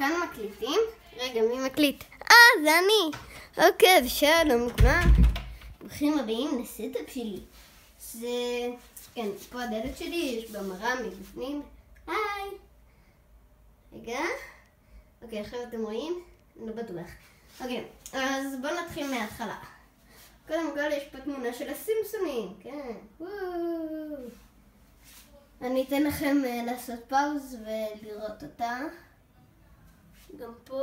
כאן מקליטים? רגע, מי מקליט? זה אני! אוקיי, אז שלום לכולם. ברוכים הבאים לסטאפ שלי. כן, פה הדלת שלי, יש בה מראה מבפנים. היי! רגע. אוקיי, עכשיו אתם רואים? לא בטוח. אוקיי, אז בואו נתחיל מההתחלה. קודם כל יש פה תמונה של הסימפסונים, כן. אני אתן לכם לעשות פאוז ולראות אותה. גם פה,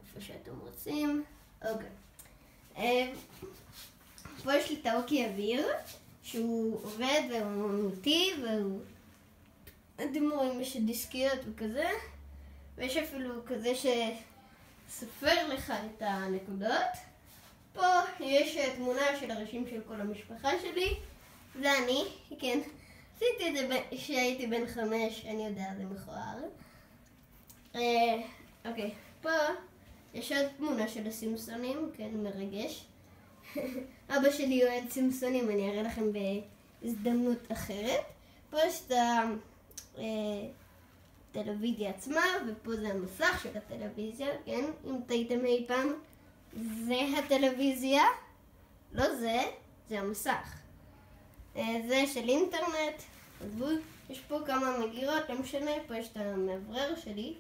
איפה שאתם רוצים. אוקיי. פה יש לי את האוקי אוויר, שהוא עובד והוא אמיתי, אתם רואים יש דיסקיות וכזה, ויש אפילו כזה שסופר לך את הנקודות. פה יש תמונה של הראשים של כל המשפחה שלי, זה אני, כן. עשיתי את זה כשהייתי בן 5, אני יודע, זה מכוער. אוקיי, פה יש עוד תמונה של הסימפסונים, כן, מרגש. אבא שלי אוהד סימפסונים, אני אראה לכם בהזדמנות אחרת. פה יש את הטלוויזיה עצמה, ופה זה המסך של הטלוויזיה, כן? אם תהיתם אי פעם, זה הטלוויזיה, לא זה, זה המסך. זה של אינטרנט, עזבו, יש פה כמה מגירות, לא משנה, פה יש את המאוורר שלי.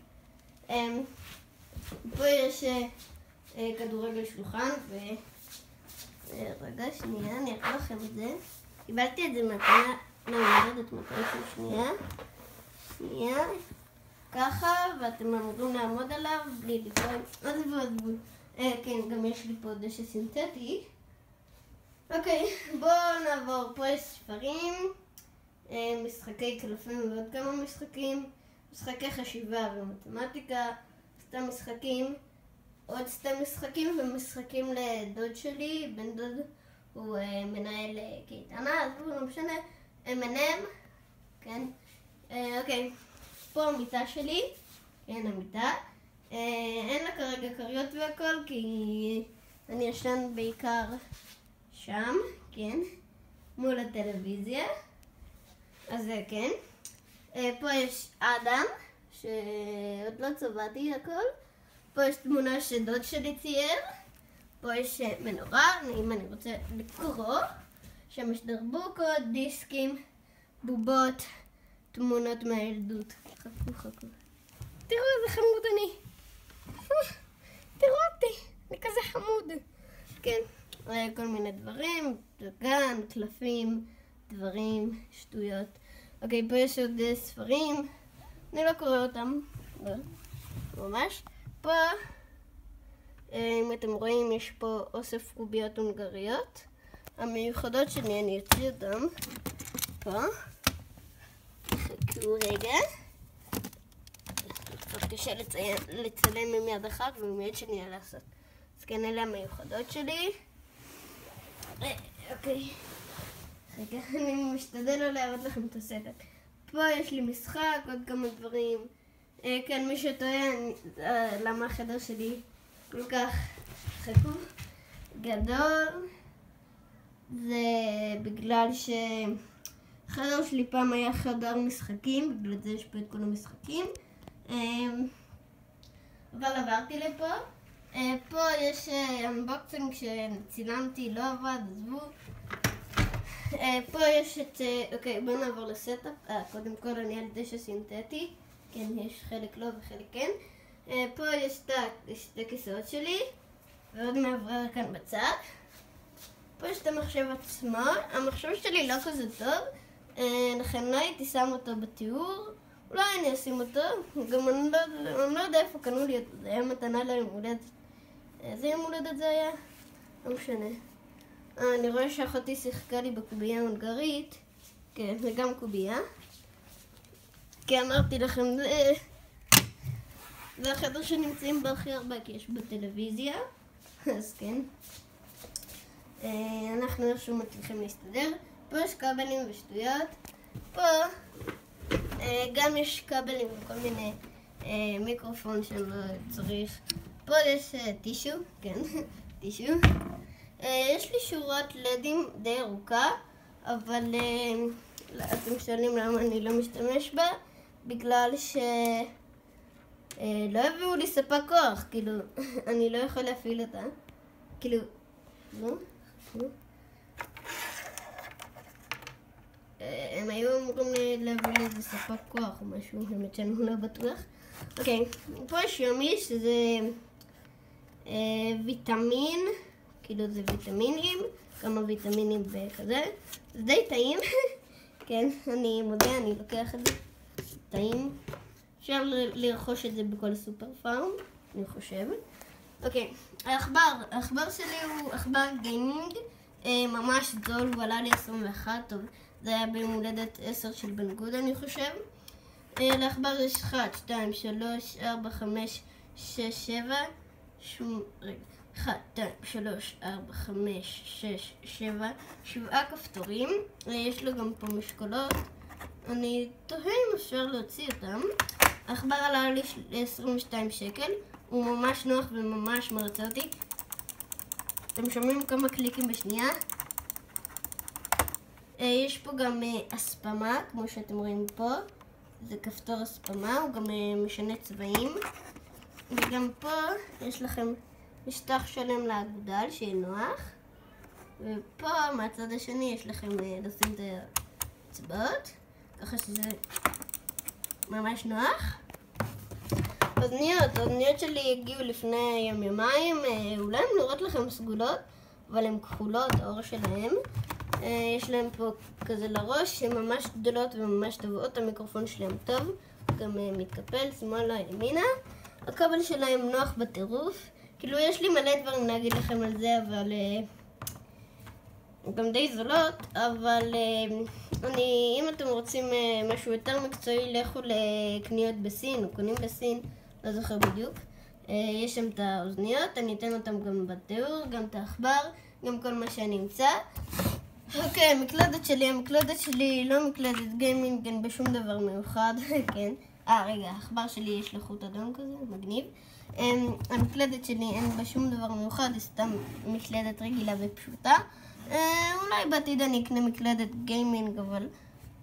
פה יש כדורגל שלוחן, רגע, שנייה, אני אראה לכם את זה. קיבלתי את זה מהקנה, לא, אני לא יודעת מתישהו, שנייה, ככה, ואתם אמורים לעמוד עליו בלי ליפול, עזבו. כן, גם יש לי פה דשא סינתטי. אוקיי, בואו נעבור. פה יש ספרים, משחקי קלפים ועוד כמה משחקים, משחקי חשיבה ומתמטיקה, סתם משחקים, עוד סתם משחקים ומשחקים לדוד שלי. בן דוד הוא מנהל קייטנה, אז הוא לא משנה, M&M, כן. אוקיי, פה המיטה שלי, כן, המיטה. אין לה כרגע כריות והכל, כי אני ישן בעיקר שם, כן, מול הטלוויזיה. אז זה כן. פה יש אדם, שעוד לא צבעתי הכל. פה יש תמונה שדוד שלי צייר. פה יש מנורה, אם אני רוצה לקרוא. שם יש דרבוקות, דיסקים, בובות, תמונות מהילדות. חכו. תראו איזה חמוד אני. תראו אותי, אני כזה חמוד. כן, כל מיני דברים, גן, קלפים, דברים, שטויות. אוקיי, פה יש עוד ספרים, אני לא קורא אותם, לא, ממש. פה, אם אתם רואים, יש פה אוסף קוביות הונגריות. המיוחדות שלי, אני אוציא אותם. פה. חכו רגע. קצת קשה לצלם עם יד אחת ומיד שנייה לעשות. אז כן, אלה המיוחדות שלי. אוקיי. רגע, אני משתדל לא להראות לכם את הסרט. פה יש לי משחק, עוד כמה דברים. כן, מי שטוען למה החדר שלי כל כך גדול, זה בגלל שהחדר שלי פעם היה חדר משחקים, בגלל זה יש פה את כל המשחקים. אבל עברתי לפה. פה יש אנבוקסינג שצילמתי, לא עבד, עזבו. פה יש את, אוקיי, בואו נעבור לסטאפ. קודם כל אני על דשא סינתטי, כן, יש חלק לא וחלק כן. פה יש את שתי כיסאות שלי, ועוד מאוורר כאן בצד. פה יש את המחשב עצמו. המחשב שלי לא כזה טוב, לכן לא הייתי שם אותו בתיאור. אולי אני אשים אותו, גם אני לא יודע איפה קנו לי אותו, זה היה מתנה ליום הולדת. איזה יום הולדת זה היה? לא משנה. אני רואה שאחותי שיחקה לי בקובייה ההונגרית, כן, זה גם קובייה. כי אמרתי לכם, זה החדר שנמצאים בו הכי הרבה, כי יש בו טלוויזיה, אז כן. אנחנו איכשהו מצליחים להסתדר. פה יש כבלים ושטויות. פה גם יש כבלים וכל מיני מיקרופון שלא צריך. פה יש טישו, כן, טישו. יש לי שורת לדים די ארוכה, אבל אתם שואלים למה אני לא משתמש בה, בגלל לא הביאו לי ספק כוח, כאילו, אני לא יכול להפעיל אותה. כאילו, לא? הם היו אמורים להביא לי איזה ספק כוח או משהו, באמת שאני לא בטוח. אוקיי, פה יש יומי שזה ויטמין, כאילו זה ויטמינים, כמה ויטמינים וכזה. זה די טעים, כן, אני מודה, אני לוקח את זה, טעים. אפשר לרכוש את זה בכל סופר פארם, אני חושב. אוקיי, העכבר שלי הוא עכבר גיימינג, ממש זול, הוא עלה לי 21, טוב, זה היה ביום הולדת 10 של בן גוד, אני חושב. לעכבר יש 1, 2, 3, 4, 5, 6, 7, 1, 2, 3, 4, 5, 6, 7, 7 כפתורים. יש לו גם פה משקולות. אני תוהה אם אפשר להוציא אותם. העכבר עלה לי 22 שקל. הוא ממש נוח וממש מרצה אותי. אתם שומעים כמה קליקים בשנייה. יש פה גם הספמה, כמו שאתם רואים פה. זה כפתור הספמה, הוא גם משנה צבעים. וגם פה יש לכם משטח שלם לאגודל שיהיה נוח. ופה מהצד השני יש לכם לשים את האצבעות, ככה שזה ממש נוח. האוזניות שלי הגיעו לפני יומיים, אולי הן נראות לכם סגולות, אבל הן כחולות, האור שלהן. יש להם פה כזה לראש, שהן ממש גדולות וממש טובות, המיקרופון שלהם טוב, גם מתקפל שמאלה ימינה. הכבל שלהם נוח בטירוף, כאילו יש לי מלא דברים להגיד לכם על זה, אבל גם די זולות, אבל אם אתם רוצים משהו יותר מקצועי, לכו לקניות בסין, או קונים בסין, לא זוכר בדיוק. יש שם את האוזניות, אני אתן אותם גם בתיאור, גם את העכבר, גם כל מה שנמצא. אוקיי, המקלדת שלי היא לא מקלדת גיימינג, אין בשום דבר מיוחד, כן. רגע, העכבר שלי יש לו חוט אדום כזה, מגניב. המקלדת שלי אין בה שום דבר מיוחד, היא סתם מקלדת רגילה ופשוטה. אולי בעתיד אני אקנה מקלדת גיימינג, אבל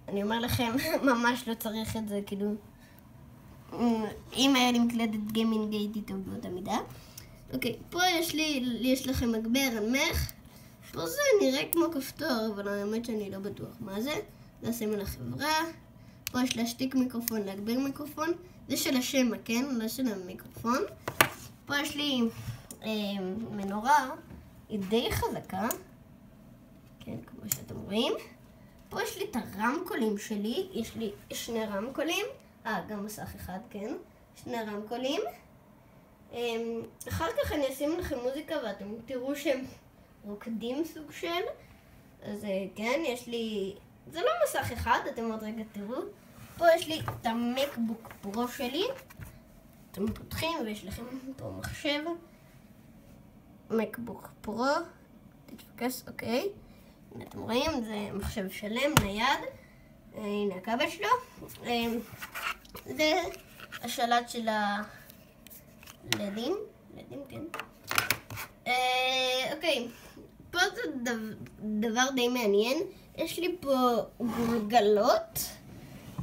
אני אומר לכם, ממש לא צריך את זה, כאילו, אם היה לי מקלדת גיימינג הייתי טוב באותה מידה. אוקיי, פה יש לכם מגבר עמך. פה זה נראה כמו כפתור, אבל האמת שאני לא בטוח מה זה. זה הסמל החברה. פה יש להשתיק מיקרופון, להגביר מיקרופון. זה של השמע, כן? לא של המיקרופון. פה יש לי מנורה, היא די חזקה. כן, כמו שאתם רואים. פה יש לי את הרמקולים שלי. יש לי 2 רמקולים. גם מסך אחד, כן. 2 רמקולים. אחר כך אני אשים לכם מוזיקה ואתם תראו שהם רוקדים סוג של. אז כן, יש לי... זה לא מסך אחד, אתם עוד רגע תראו. פה יש לי את המקבוק פרו שלי. אתם פותחים ויש לכם פה מחשב. מקבוק פרו. תתפקס, אוקיי. הנה אתם רואים, זה מחשב שלם, נייד. הנה הכבל שלו. זה השלט של הלדים. לדים, כן. אוקיי. פה זה דבר די מעניין. יש לי פה גולגלות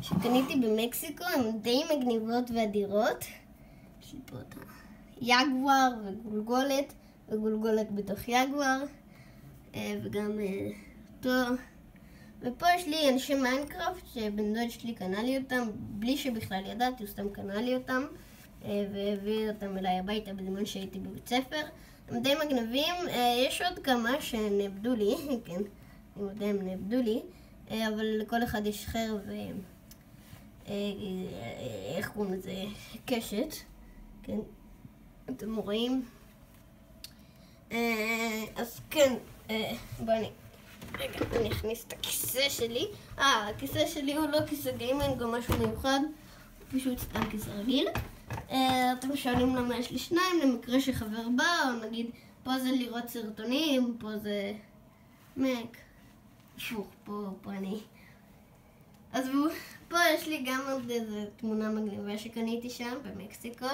שקניתי במקסיקו, הן די מגניבות ואדירות. יש לי פה את היגואר וגולגולת, וגולגולת בתוך יגואר, וגם פה. ופה יש לי אנשי מיינקראפט שבן דוד שלי קנה לי אותם, בלי שבכלל ידעתי, הוא סתם קנה לי אותם, והביא אותם אליי הביתה בזמן שהייתי בבית ספר. הם די מגניבים, יש עוד כמה שנאבדו לי, כן, אני מודה הם נאבדו לי, אבל לכל אחד יש חרב, איך קוראים לזה? קשת, כן, אתם רואים. אז כן, בואו אני אכניס את הכיסא שלי. הכיסא שלי הוא לא כיסא גיימינג או משהו מיוחד, הוא פשוט סתם כיסא רגיל. אתם שואלים למה יש לי 2, למקרה שחבר בא, או נגיד פה זה לראות סרטונים, פה זה מק, פה אני. אז פה יש לי גם עוד איזו תמונה מגניבה שקניתי שם במקסיקו,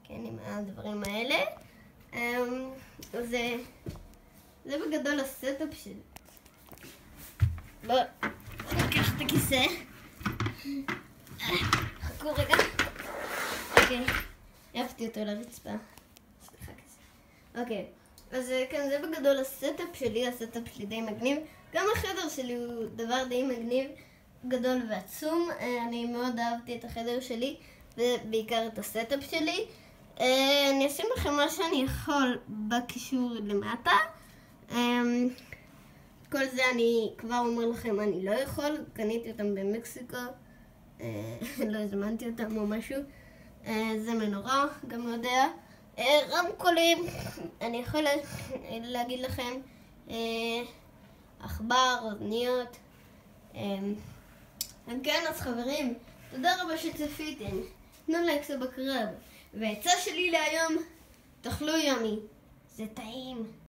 כן, עם הדברים האלה. זה בגדול הסטאפ שלי. בואו ניקח את הכיסא. חכו רגע. אוקיי. העפתי אותו לרצפה. סליחה כזה. אוקיי, אז כן, זה בגדול הסטאפ שלי, הסטאפ שלי די מגניב. גם החדר שלי הוא דבר די מגניב, גדול ועצום. אני מאוד אהבתי את החדר שלי, ובעיקר את הסטאפ שלי. אני אשים לכם מה שאני יכול בקישור למטה. כל זה אני כבר אומר לכם, אני לא יכול, קניתי אותם במקסיקו, לא הזמנתי אותם או משהו. זה מנורה, גם יודע. רמקולים, אני יכול להגיד לכם, עכבר, אוזניות. כן, אז חברים, תודה רבה שצפיתם. תנו לייק סאב בקרב. והעצה שלי להיום, תאכלו ימי, זה טעים.